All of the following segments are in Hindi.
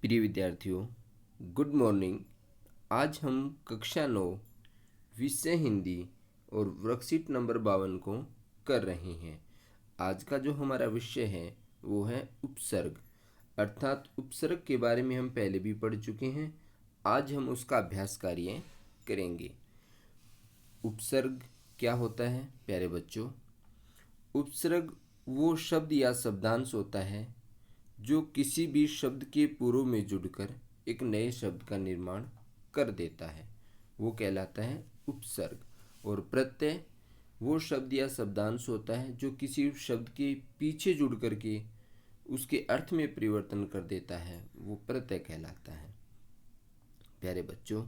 प्रिय विद्यार्थियों, गुड मॉर्निंग। आज हम कक्षा 9 विषय हिंदी और वर्कशीट नंबर 52 को कर रहे हैं। आज का जो हमारा विषय है वो है उपसर्ग, अर्थात उपसर्ग के बारे में हम पहले भी पढ़ चुके हैं। आज हम उसका अभ्यास कार्य करेंगे। उपसर्ग क्या होता है प्यारे बच्चों? उपसर्ग वो शब्द या शब्दांश होता है जो किसी भी शब्द के पूर्व में जुड़कर एक नए शब्द का निर्माण कर देता है, वो कहलाता है उपसर्ग। और प्रत्यय वो शब्द या शब्दांश होता है जो किसी शब्द के पीछे जुड़ करके उसके अर्थ में परिवर्तन कर देता है, वो प्रत्यय कहलाता है। प्यारे बच्चों,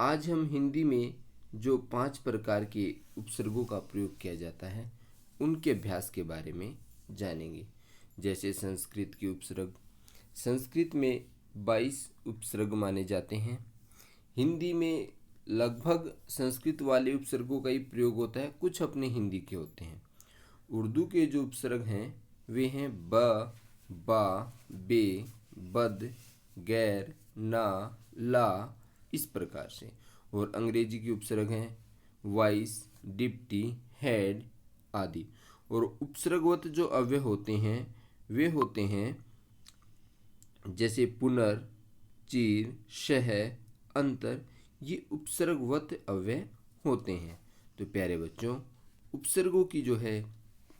आज हम हिंदी में जो 5 प्रकार के उपसर्गों का प्रयोग किया जाता है उनके अभ्यास के बारे में जानेंगे। जैसे संस्कृत के उपसर्ग, संस्कृत में 22 उपसर्ग माने जाते हैं। हिंदी में लगभग संस्कृत वाले उपसर्गों का ही प्रयोग होता है, कुछ अपने हिंदी के होते हैं। उर्दू के जो उपसर्ग हैं वे हैं ब, बा, बे, बद, गैर, ना, ला, इस प्रकार से। और अंग्रेजी के उपसर्ग हैं वॉइस, डिप्टी, हेड आदि। और उपसर्गवत जो अव्यय होते हैं वे होते हैं जैसे पुनर, चीर, शह, अंतर, ये उपसर्गवत अव्यय होते हैं। तो प्यारे बच्चों, उपसर्गों की जो है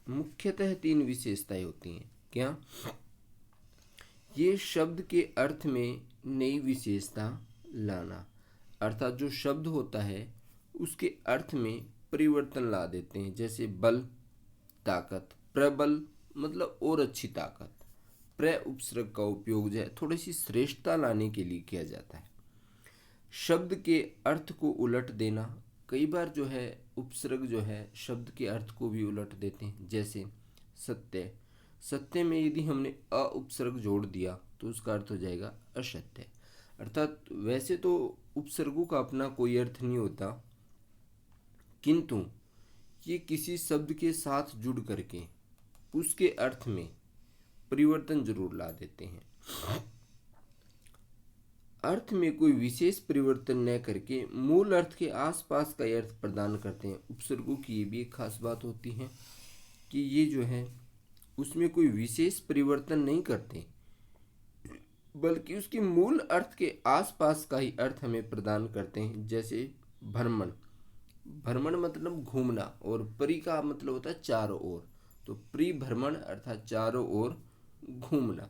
मुख्यतः 3 विशेषताएं होती हैं। क्या? ये शब्द के अर्थ में नई विशेषता लाना, अर्थात जो शब्द होता है उसके अर्थ में परिवर्तन ला देते हैं। जैसे बल, ताकत, प्रबल मतलब और अच्छी ताकत। प्र उपसर्ग का उपयोग जो है थोड़ी सी श्रेष्ठता लाने के लिए किया जाता है। शब्द के अर्थ को उलट देना, कई बार जो है उपसर्ग जो है शब्द के अर्थ को भी उलट देते हैं। जैसे सत्य, सत्य में यदि हमने अ उपसर्ग जोड़ दिया तो उसका अर्थ हो जाएगा असत्य। अर्थात वैसे तो उपसर्गों का अपना कोई अर्थ नहीं होता, किंतु ये किसी शब्द के साथ जुड़ करके उसके अर्थ में परिवर्तन जरूर ला देते हैं। अर्थ में कोई विशेष परिवर्तन न करके मूल अर्थ के आसपास का अर्थ प्रदान करते हैं। उपसर्गों की ये भी एक खास बात होती है कि ये जो है उसमें कोई विशेष परिवर्तन नहीं करते, बल्कि उसके मूल अर्थ के आसपास का ही अर्थ हमें प्रदान करते हैं। जैसे भ्रमण, भ्रमण मतलब घूमना, और परि का मतलब होता है चारों ओर। तो परिभ्रमण अर्थात चारों ओर घूमना।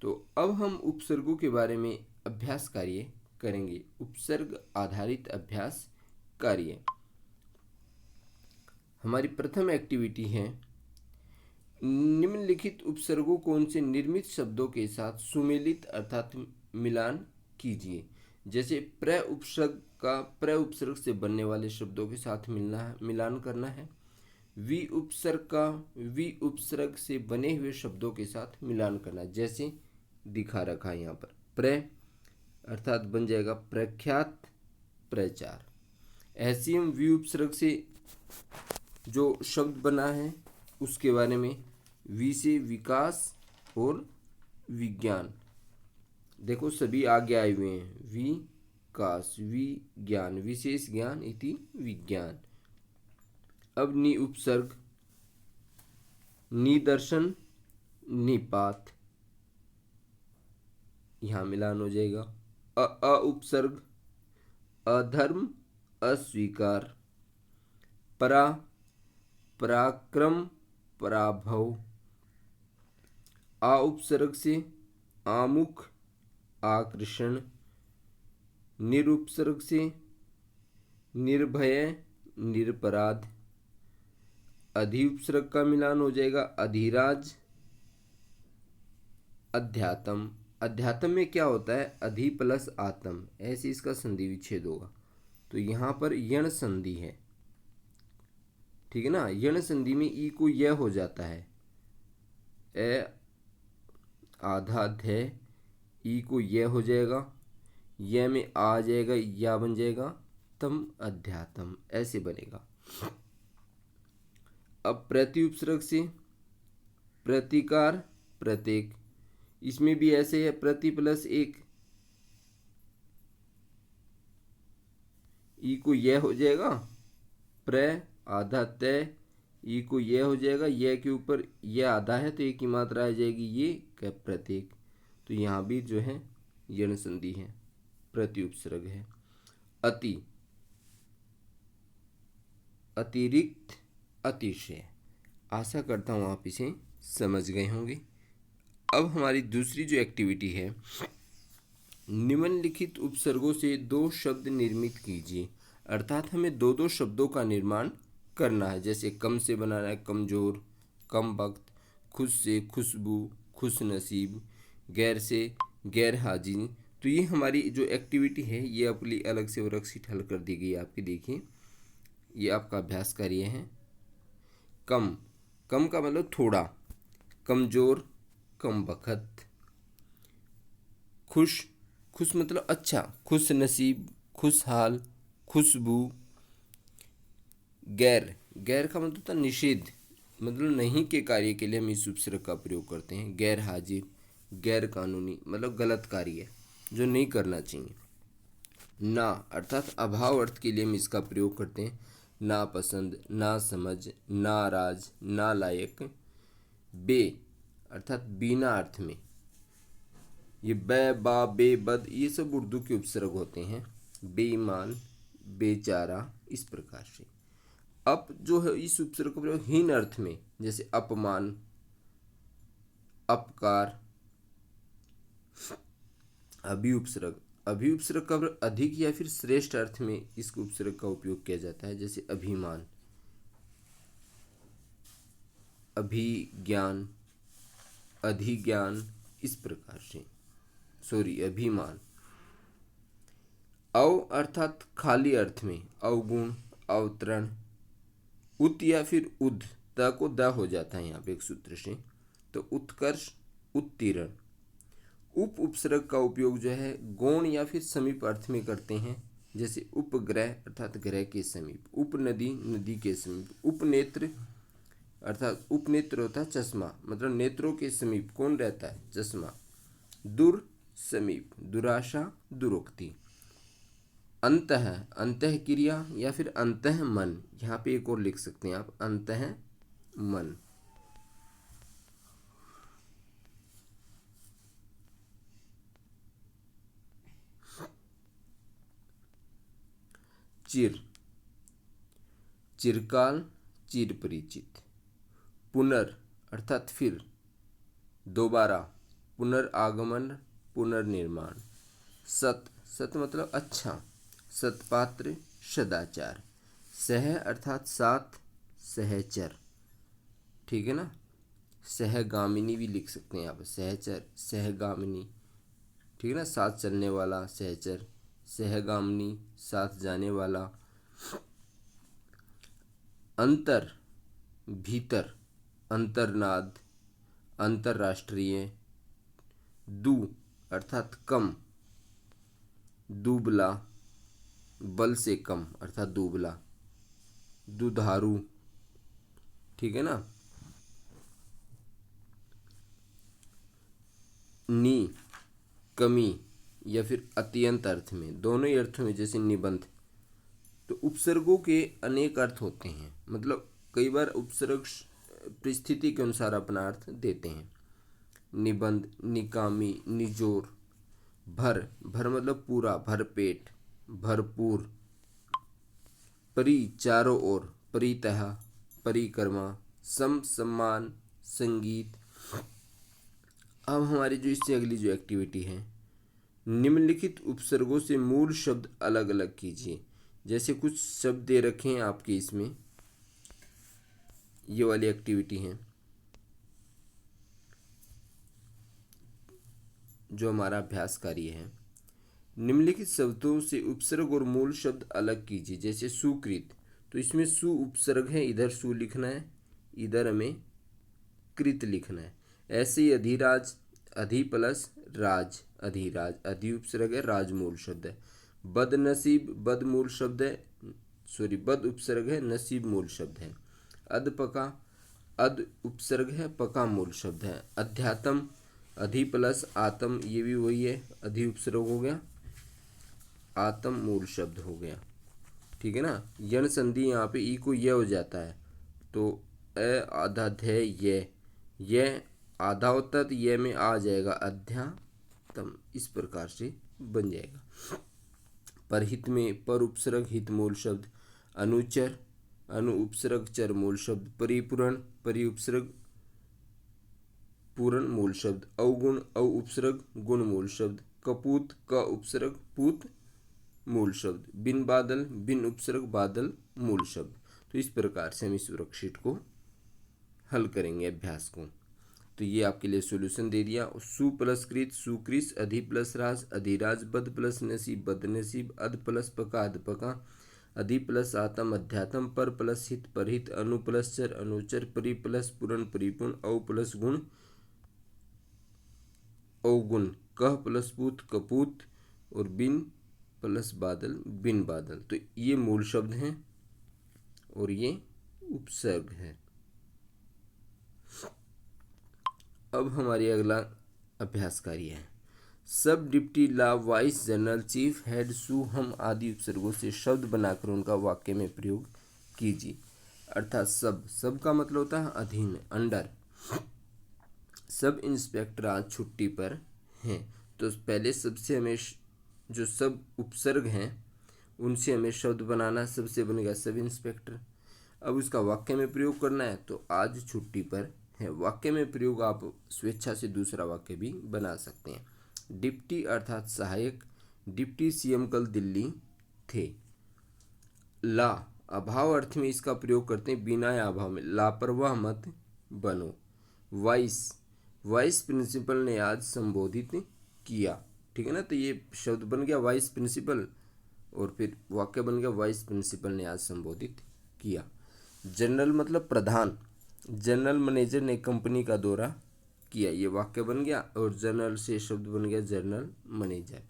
तो अब हम उपसर्गों के बारे में अभ्यास कार्य करेंगे। उपसर्ग आधारित अभ्यास कार्य। हमारी प्रथम एक्टिविटी है निम्नलिखित उपसर्गों को उनसे निर्मित शब्दों के साथ सुमेलित अर्थात मिलान कीजिए। जैसे प्र उपसर्ग का प्र उपसर्ग से बनने वाले शब्दों के साथ मिलान करना है। वि उपसर्ग का वि उपसर्ग से बने हुए शब्दों के साथ मिलान करना है। जैसे दिखा रखा है यहाँ पर, प्र अर्थात बन जाएगा प्रख्यात, प्रचार। ऐसे हम वि उपसर्ग से जो शब्द बना है उसके बारे में, वि से विकास और विज्ञान, देखो सभी आगे आए हुए हैं। विकास, विज्ञान, विशेष ज्ञान इति विज्ञान। अब नि उपसर्ग, निदर्शन, निपात, यहां मिलान हो जाएगा। अ उपसर्ग, अधर्म, अस्वीकार, परा, पराक्रम, पराभव। आ उपसर्ग से आमुख, आकर्षण। निरुपसर्ग से निर्भय, निरपराध। अधि उपसर्ग का मिलान हो जाएगा अधिराज, अध्यात्म। अध्यात्म में क्या होता है? अधि प्लस आत्म, ऐसे इसका संधि विच्छेद होगा। तो यहाँ पर यण संधि है, ठीक है ना। यण संधि में ई को य हो जाता है, ए आधा ध, ई को य हो जाएगा, य में आ जाएगा, या बन जाएगा तम, अध्यात्म, ऐसे बनेगा। अब प्रति उपसर्ग से प्रतिकार, प्रतीक, इसमें भी ऐसे है, प्रति प्लस एक, ई को यह हो जाएगा, प्र आधा तय, ई को यह हो जाएगा, यह के ऊपर यह आधा है तो एक की मात्रा आ जाएगी ये क्या प्रत्येक। तो यहाँ भी जो है यण संधि है, प्रति उपसर्ग है। अति, अतिरिक्त, अतिशय। आशा करता हूँ आप इसे समझ गए होंगे। अब हमारी दूसरी जो एक्टिविटी है, निम्नलिखित उपसर्गों से दो शब्द निर्मित कीजिए। अर्थात हमें दो दो शब्दों का निर्माण करना है। जैसे कम से बनाना है कमजोर, कम वक्त, खुश से खुशबू, खुश नसीब, गैर से गैर हाजिर। तो ये हमारी जो एक्टिविटी है ये अपनी अलग से वर्कशीट हल कर दी गई है आपकी। देखिए ये आपका अभ्यास कार्य है। कम, कम का मतलब थोड़ा, कमजोर, कम वक्त, खुश, खुश मतलब अच्छा, खुश नसीब, खुशहाल, खुशबू, गैर, गैर का मतलब होता है निषेध, मतलब नहीं के कार्य के लिए हम इस उपसर्ग का प्रयोग करते हैं। गैर हाजिर, गैर कानूनी मतलब गलत कार्य जो नहीं करना चाहिए। ना अर्थात अभाव अर्थ के लिए हम इसका प्रयोग करते हैं। नापसंद, ना समझ, नाराज, नालायक। बे अर्थात बिना अर्थ में, ये बै बा बे बद ये सब उर्दू के उपसर्ग होते हैं। बेईमान, बेचारा, इस प्रकार से। अप जो है इस उपसर्ग का प्रयोग हीन अर्थ में, जैसे अपमान, अपकार। अभी उपसर्ग, अभी उपसर्ग का प्रयोग अधिक या फिर श्रेष्ठ अर्थ में इस उपसर्ग का उपयोग किया जाता है। जैसे अभिमान, अभिज्ञान, अधिज्ञान, इस प्रकार से। सॉरी, अभिमान। अव अर्थात खाली अर्थ में, अवगुण, अवतरण। उत या फिर उद, त को द हो जाता है यहाँ पे एक सूत्र से, तो उत्कर्ष, उत्तीर्ण। उप उपसर्ग का उपयोग जो है गौण या फिर समीप अर्थ में करते हैं। जैसे उपग्रह अर्थात ग्रह के समीप, उपनदी, नदी के समीप, उपनेत्र अर्थात उपनेत्र होता है चश्मा, मतलब नेत्रों के समीप कौन रहता है, चश्मा। दुर समीप, दुराशा, दुरोक्ति। अंतः, अंतः क्रिया या फिर अंतः मन, यहाँ पे एक और लिख सकते हैं आप, अंतः मन। चिर, चिरकाल, चिर परिचित। पुनर अर्थात फिर, दोबारा, पुनर्आगमन, पुनर्निर्माण। सत, सत मतलब अच्छा, सत्पात्र, सदाचार। सह अर्थात साथ, सहचर, ठीक है ना। सहगामिनी भी लिख सकते हैं आप, सहचर, सहगामिनी, ठीक है ना। साथ चलने वाला सहचर, सहगामिनी, साथ जाने वाला। अंतर, भीतर, अंतर्नाद, अंतर्राष्ट्रीय। दू अर्थात कम, दुबला, बल से कम अर्थात दुबला, दुधारू, ठीक है ना। नी, कमी या फिर अत्यंत अर्थ में, दोनों ही अर्थों में, जैसे निबंध। तो उपसर्गों के अनेक अर्थ होते हैं, मतलब कई बार उपसर्ग परिस्थिति के अनुसार अपना अर्थ देते हैं। निबंध, निकामी, निजोर। भर, भर मतलब पूरा, भरपेट, भरपूर। परि चारों ओर, परितः, परिक्रमा। सम सम्मान, संगीत। अब हमारी जो इससे अगली जो एक्टिविटी है, निम्नलिखित उपसर्गों से मूल शब्द अलग अलग कीजिए। जैसे कुछ शब्द दे रखे हैं आपके इसमें, ये वाली एक्टिविटी है जो हमारा अभ्यास कार्य है। निम्नलिखित शब्दों से उपसर्ग और मूल शब्द अलग कीजिए। जैसे सुकृत, तो इसमें सु उपसर्ग है, इधर सु लिखना है, इधर हमें कृत लिखना है। ऐसे ही अधिराज, अधि प्लस राज, अधिराज, अधि उपसर्ग है, राज मूल शब्द है। बदनसीब, बद मूल शब्द है, सॉरी बद उपसर्ग है, नसीब मूल शब्द है। अधपका, अद उपसर्ग है, पका मूल शब्द है। अध्यात्म, अधि प्लस आत्म, ये भी वही है, अधि उपसर्ग हो गया, आत्म मूल शब्द हो गया। ठीक है ना। यण संधि यहाँ पे ई को य हो जाता है, तो अ आधा ध ये आधा होता है तो ये में आ जाएगा अध्यात्म, इस प्रकार से बन जाएगा। परहित में पर उपसर्ग हित मूल शब्द, अनुचर अनु उपसर्ग चर मूल शब्द, परिपूरण परि उपसर्ग पूर्ण मूल शब्द, अवगुण अ उपसर्ग गुण मूल शब्द, कपूत क उपसर्ग पूत मूल शब्द, बिन बादल बिन उपसर्ग बादल मूल शब्द। तो इस प्रकार से हम इस वर्कशीट को हल करेंगे अभ्यास को। तो ये आपके लिए सॉल्यूशन दे दिया। सु प्लस कृत सुकृस, अधि प्लस राज अधिराज, बद प्लस नसीब बदनसीब, अध प्लस पका अधपका, अधि प्लस आत्म अध्यात्म, पर प्लस हित परहित, अनु प्लस चर अनुचर, परि प्लस पूर्ण परिपूर्ण, औ प्लस गुण अवगुण, कह प्लस पूत कपूत, और बिन प्लस बादल बिन बादल। तो ये मूल शब्द हैं और ये उपसर्ग है। अब हमारी अगला अभ्यास कार्य है। सब डिप्टी ला वाइस जनरल चीफ हेड सु हम आदि उपसर्गों से शब्द बनाकर उनका वाक्य में प्रयोग कीजिए। अर्थात सब का मतलब होता है अधीन, अंडर। सब इंस्पेक्टर आज छुट्टी पर हैं, तो पहले सबसे हमें जो सब उपसर्ग हैं उनसे हमें शब्द बनाना। सबसे बनेगा सब इंस्पेक्टर। अब उसका वाक्य में प्रयोग करना है, तो आज छुट्टी पर है। वाक्य में प्रयोग आप स्वेच्छा से दूसरा वाक्य भी बना सकते हैं। डिप्टी अर्थात सहायक, डिप्टी सीएम कल दिल्ली थे। ला अभाव अर्थ में इसका प्रयोग करते हैं, बिना या अभाव में, लापरवाह मत बनो। वाइस वाइस प्रिंसिपल ने आज संबोधित किया। ठीक है ना। तो ये शब्द बन गया वाइस प्रिंसिपल, और फिर वाक्य बन गया वाइस प्रिंसिपल ने आज संबोधित किया। जनरल मतलब प्रधान, जनरल मैनेजर ने कंपनी का दौरा किया, ये वाक्य बन गया। और जनरल से शब्द बन गया जनरल मैनेजर।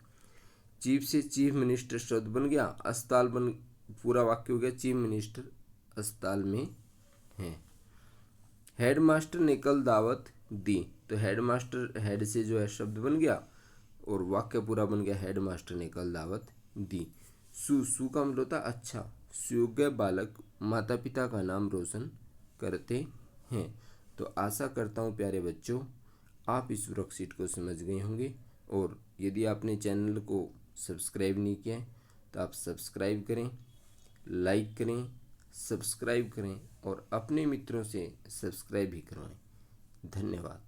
चीफ से चीफ मिनिस्टर शब्द बन गया। अस्पताल बन, पूरा वाक्य हो गया चीफ मिनिस्टर अस्पताल में हैं। हेड मास्टर ने कल दावत दी, तो हेड मास्टर हेड से जो है शब्द बन गया और वाक्य पूरा बन गया हेड मास्टर ने कल दावत दी। सु का मतलब होता अच्छा। सुयोग्य बालक माता पिता का नाम रोशन करते हैं। तो आशा करता हूँ प्यारे बच्चों आप इस वर्कशीट को समझ गए होंगे, और यदि आपने चैनल को सब्सक्राइब नहीं किया है तो आप सब्सक्राइब करें, लाइक करें, सब्सक्राइब करें और अपने मित्रों से सब्सक्राइब भी करवाएं। धन्यवाद।